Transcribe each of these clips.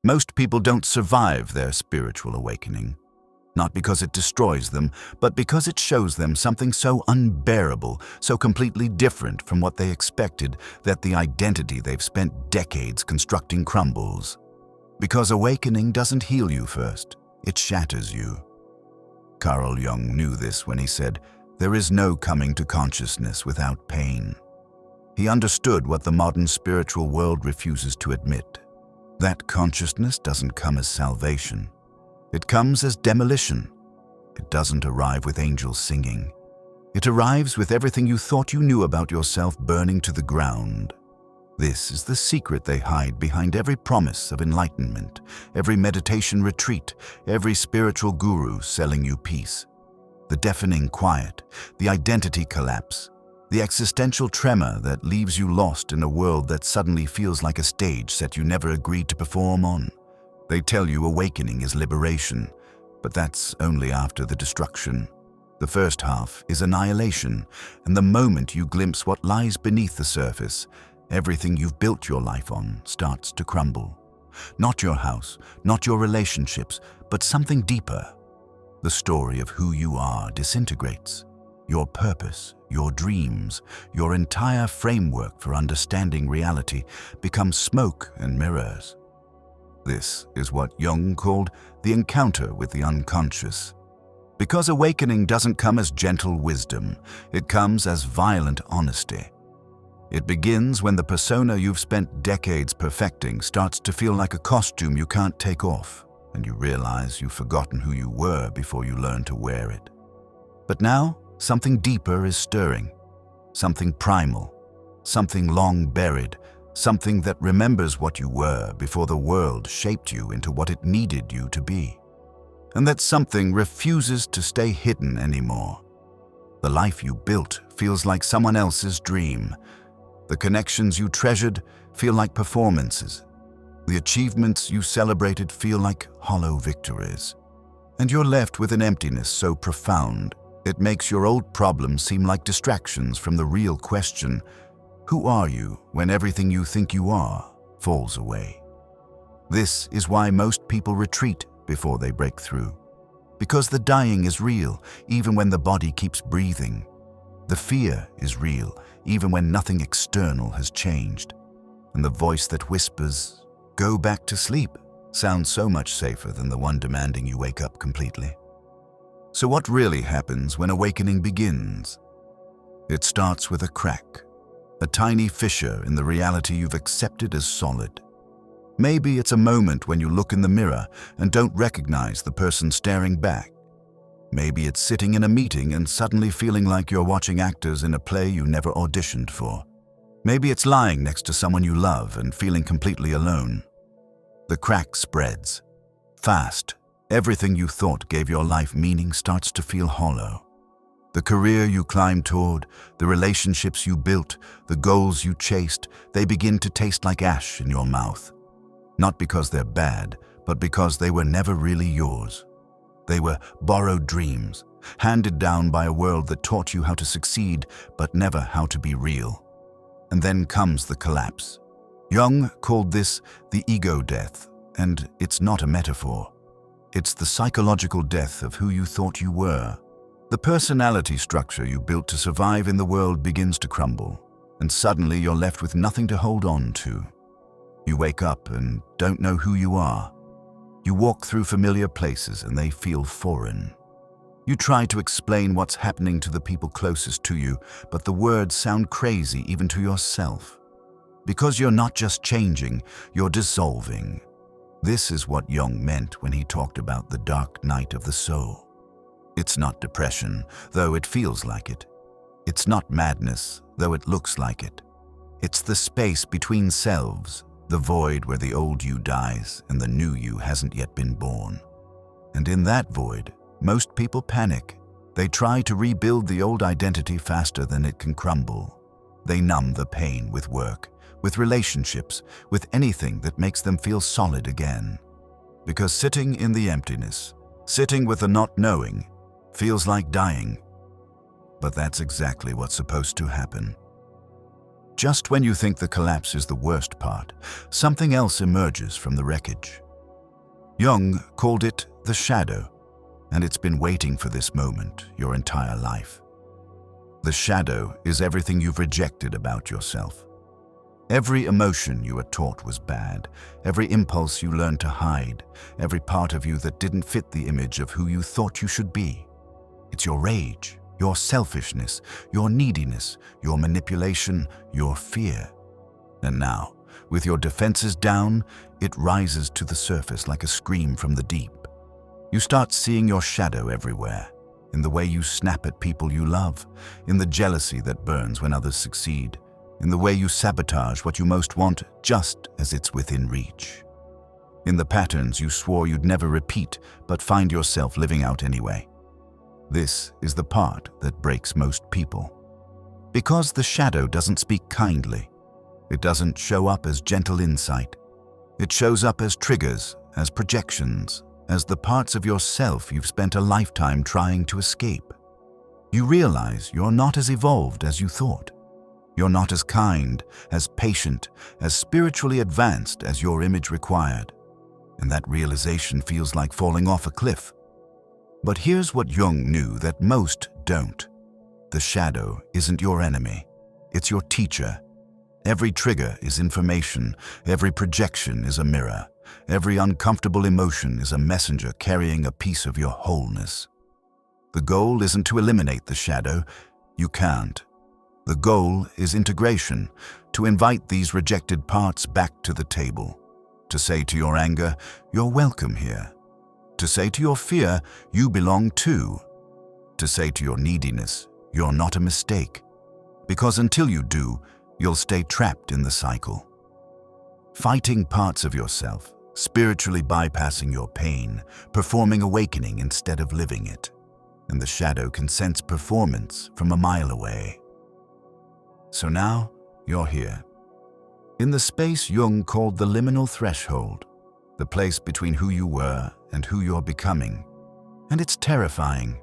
Most people don't survive their spiritual awakening, not because it destroys them, but because it shows them something so unbearable, so completely different from what they expected, that the identity they've spent decades constructing crumbles. Because awakening doesn't heal you first, it shatters you. Carl Jung knew this when he said, "There is no coming to consciousness without pain." He understood what the modern spiritual world refuses to admit. That consciousness doesn't come as salvation. It comes as demolition. It doesn't arrive with angels singing. It arrives with everything you thought you knew about yourself burning to the ground. This is the secret they hide behind every promise of enlightenment, every meditation retreat, every spiritual guru selling you peace. The deafening quiet, the identity collapse, the existential tremor that leaves you lost in a world that suddenly feels like a stage set you never agreed to perform on. They tell you awakening is liberation, but that's only after the destruction. The first half is annihilation, and the moment you glimpse what lies beneath the surface, everything you've built your life on starts to crumble. Not your house, not your relationships, but something deeper. The story of who you are disintegrates. Your purpose, your dreams, your entire framework for understanding reality becomes smoke and mirrors. This is what Jung called the encounter with the unconscious. Because awakening doesn't come as gentle wisdom, it comes as violent honesty. It begins when the persona you've spent decades perfecting starts to feel like a costume you can't take off, and you realize you've forgotten who you were before you learn to wear it. But now, something deeper is stirring, something primal, something long buried, something that remembers what you were before the world shaped you into what it needed you to be. And that something refuses to stay hidden anymore. The life you built feels like someone else's dream. The connections you treasured feel like performances. The achievements you celebrated feel like hollow victories. And you're left with an emptiness so profound, it makes your old problems seem like distractions from the real question: who are you when everything you think you are falls away? This is why most people retreat before they break through. Because the dying is real, even when the body keeps breathing. The fear is real, even when nothing external has changed. And the voice that whispers, "Go back to sleep," sounds so much safer than the one demanding you wake up completely. So what really happens when awakening begins? It starts with a crack, a tiny fissure in the reality you've accepted as solid. Maybe it's a moment when you look in the mirror and don't recognize the person staring back. Maybe it's sitting in a meeting and suddenly feeling like you're watching actors in a play you never auditioned for. Maybe it's lying next to someone you love and feeling completely alone. The crack spreads. Fast, everything you thought gave your life meaning starts to feel hollow. The career you climbed toward, the relationships you built, the goals you chased, they begin to taste like ash in your mouth. Not because they're bad, but because they were never really yours. They were borrowed dreams, handed down by a world that taught you how to succeed, but never how to be real. And then comes the collapse. Jung called this the ego death, and it's not a metaphor. It's the psychological death of who you thought you were. The personality structure you built to survive in the world begins to crumble, and suddenly you're left with nothing to hold on to. You wake up and don't know who you are. You walk through familiar places and they feel foreign. You try to explain what's happening to the people closest to you, but the words sound crazy even to yourself. Because you're not just changing, you're dissolving. This is what Jung meant when he talked about the dark night of the soul. It's not depression, though it feels like it. It's not madness, though it looks like it. It's the space between selves, the void where the old you dies and the new you hasn't yet been born. And in that void, most people panic. They try to rebuild the old identity faster than it can crumble. They numb the pain with work, with relationships, with anything that makes them feel solid again. Because sitting in the emptiness, sitting with the not knowing, feels like dying. But that's exactly what's supposed to happen. Just when you think the collapse is the worst part, something else emerges from the wreckage. Jung called it the shadow, and it's been waiting for this moment your entire life. The shadow is everything you've rejected about yourself. Every emotion you were taught was bad, every impulse you learned to hide, every part of you that didn't fit the image of who you thought you should be. It's your rage, your selfishness, your neediness, your manipulation, your fear. And now, with your defenses down, it rises to the surface like a scream from the deep. You start seeing your shadow everywhere, in the way you snap at people you love, in the jealousy that burns when others succeed, in the way you sabotage what you most want just as it's within reach, in the patterns you swore you'd never repeat but find yourself living out anyway. This is the part that breaks most people. Because the shadow doesn't speak kindly. It doesn't show up as gentle insight. It shows up as triggers, as projections, as the parts of yourself you've spent a lifetime trying to escape. You realize you're not as evolved as you thought. You're not as kind, as patient, as spiritually advanced as your image required. And that realization feels like falling off a cliff. But here's what Jung knew that most don't. The shadow isn't your enemy. It's your teacher. Every trigger is information. Every projection is a mirror. Every uncomfortable emotion is a messenger carrying a piece of your wholeness. The goal isn't to eliminate the shadow. You can't. The goal is integration, to invite these rejected parts back to the table. To say to your anger, you're welcome here. To say to your fear, you belong too. To say to your neediness, you're not a mistake. Because until you do, you'll stay trapped in the cycle. Fighting parts of yourself, spiritually bypassing your pain, performing awakening instead of living it. And the shadow can sense performance from a mile away. So now, you're here. In the space Jung called the liminal threshold, the place between who you were and who you're becoming. And it's terrifying.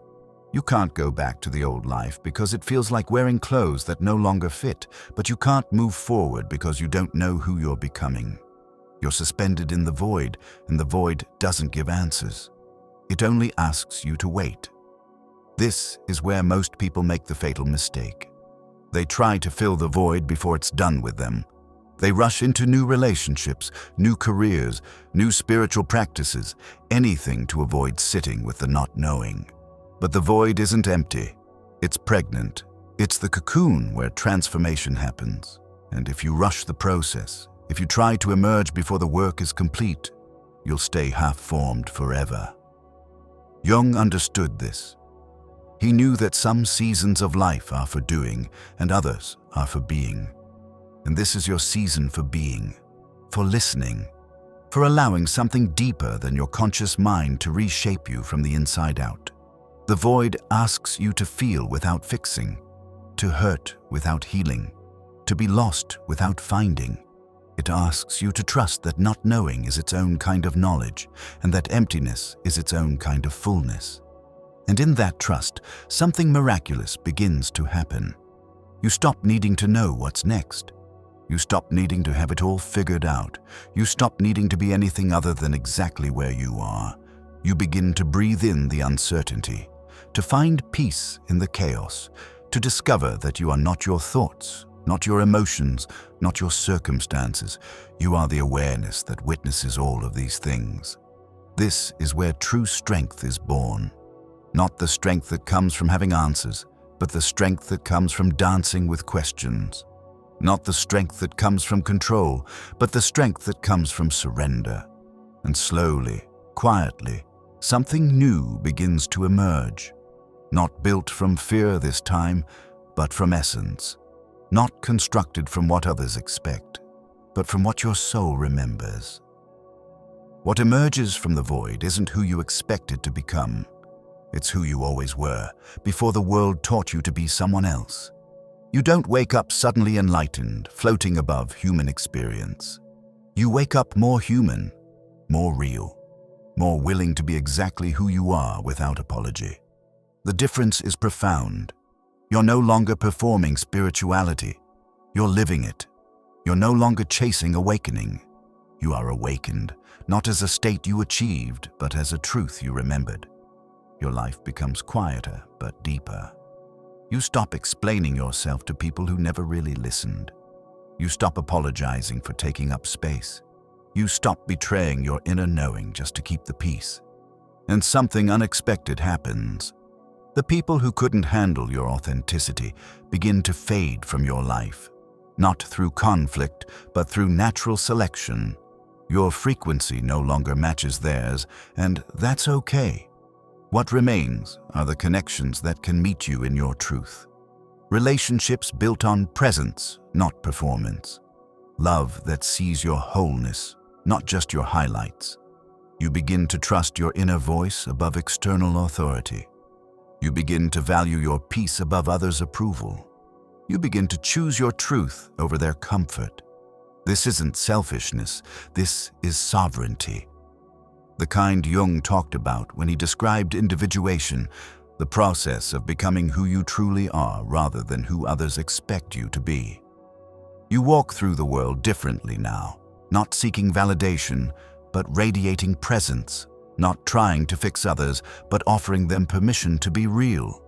You can't go back to the old life because it feels like wearing clothes that no longer fit, but you can't move forward because you don't know who you're becoming. You're suspended in the void, and the void doesn't give answers. It only asks you to wait. This is where most people make the fatal mistake. They try to fill the void before it's done with them. They rush into new relationships, new careers, new spiritual practices, anything to avoid sitting with the not knowing. But the void isn't empty. It's pregnant. It's the cocoon where transformation happens. And if you rush the process, if you try to emerge before the work is complete, you'll stay half-formed forever. Jung understood this. He knew that some seasons of life are for doing and others are for being. And this is your season for being, for listening, for allowing something deeper than your conscious mind to reshape you from the inside out. The void asks you to feel without fixing, to hurt without healing, to be lost without finding. It asks you to trust that not knowing is its own kind of knowledge and that emptiness is its own kind of fullness. And in that trust, something miraculous begins to happen. You stop needing to know what's next. You stop needing to have it all figured out. You stop needing to be anything other than exactly where you are. You begin to breathe in the uncertainty, to find peace in the chaos, to discover that you are not your thoughts, not your emotions, not your circumstances. You are the awareness that witnesses all of these things. This is where true strength is born. Not the strength that comes from having answers, but the strength that comes from dancing with questions. Not the strength that comes from control, but the strength that comes from surrender. And slowly, quietly, something new begins to emerge. Not built from fear this time, but from essence. Not constructed from what others expect, but from what your soul remembers. What emerges from the void isn't who you expected to become. It's who you always were, before the world taught you to be someone else. You don't wake up suddenly enlightened, floating above human experience. You wake up more human, more real, more willing to be exactly who you are without apology. The difference is profound. You're no longer performing spirituality. You're living it. You're no longer chasing awakening. You are awakened, not as a state you achieved, but as a truth you remembered. Your life becomes quieter, but deeper. You stop explaining yourself to people who never really listened. You stop apologizing for taking up space. You stop betraying your inner knowing just to keep the peace. And something unexpected happens. The people who couldn't handle your authenticity begin to fade from your life, not through conflict, but through natural selection. Your frequency no longer matches theirs, and that's okay. What remains are the connections that can meet you in your truth. Relationships built on presence, not performance. Love that sees your wholeness, not just your highlights. You begin to trust your inner voice above external authority. You begin to value your peace above others' approval. You begin to choose your truth over their comfort. This isn't selfishness, this is sovereignty. The kind Jung talked about when he described individuation, the process of becoming who you truly are rather than who others expect you to be. You walk through the world differently now, not seeking validation, but radiating presence, not trying to fix others, but offering them permission to be real.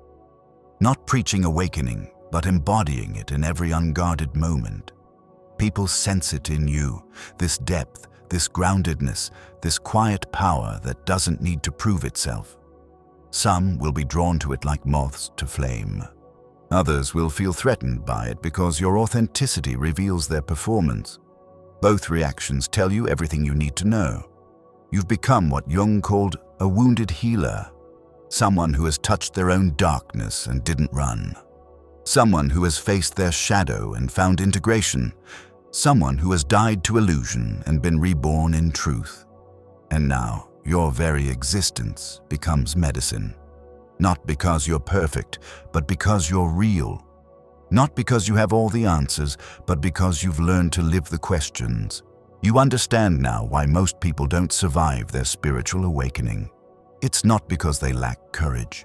Not preaching awakening, but embodying it in every unguarded moment. People sense it in you, this depth, this groundedness, this quiet power that doesn't need to prove itself. Some will be drawn to it like moths to flame. Others will feel threatened by it because your authenticity reveals their performance. Both reactions tell you everything you need to know. You've become what Jung called a wounded healer, someone who has touched their own darkness and didn't run. Someone who has faced their shadow and found integration. Someone who has died to illusion and been reborn in truth. And now, your very existence becomes medicine. Not because you're perfect, but because you're real. Not because you have all the answers, but because you've learned to live the questions. You understand now why most people don't survive their spiritual awakening. It's not because they lack courage.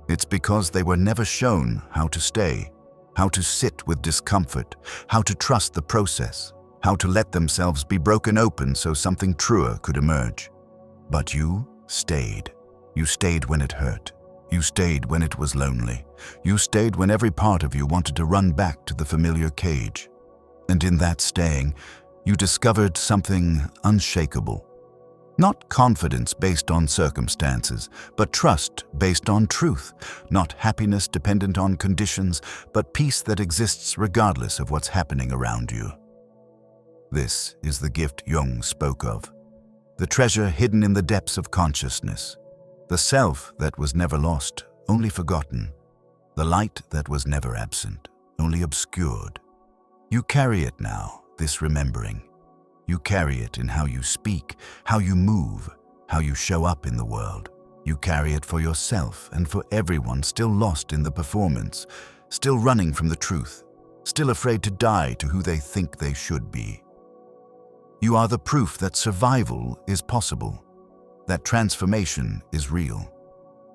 It's because they were never shown how to stay, how to sit with discomfort, how to trust the process, how to let themselves be broken open so something truer could emerge. But you stayed. You stayed when it hurt. You stayed when it was lonely. You stayed when every part of you wanted to run back to the familiar cage. And in that staying, you discovered something unshakable. Not confidence based on circumstances, but trust based on truth. Not happiness dependent on conditions, but peace that exists regardless of what's happening around you. This is the gift Jung spoke of. The treasure hidden in the depths of consciousness. The self that was never lost, only forgotten. The light that was never absent, only obscured. You carry it now, this remembering. You carry it in how you speak, how you move, how you show up in the world. You carry it for yourself and for everyone still lost in the performance, still running from the truth, still afraid to die to who they think they should be. You are the proof that survival is possible, that transformation is real,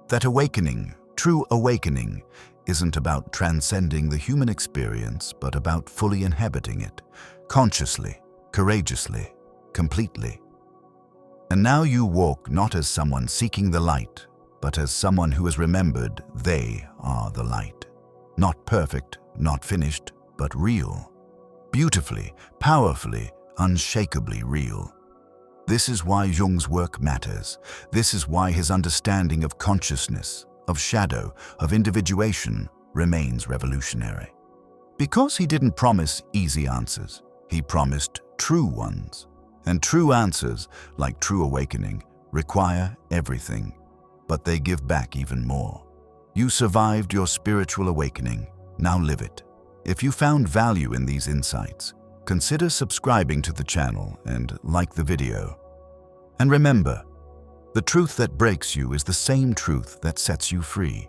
that awakening, true awakening, isn't about transcending the human experience, but about fully inhabiting it, consciously, courageously, completely. And now you walk not as someone seeking the light, but as someone who has remembered they are the light. Not perfect, not finished, but real. Beautifully, powerfully, unshakably real. This is why Jung's work matters. This is why his understanding of consciousness, of shadow, of individuation remains revolutionary. Because he didn't promise easy answers, he promised true ones. And true answers, like true awakening, require everything, but they give back even more. You survived your spiritual awakening, now live it. If you found value in these insights, consider subscribing to the channel and like the video. And remember, the truth that breaks you is the same truth that sets you free.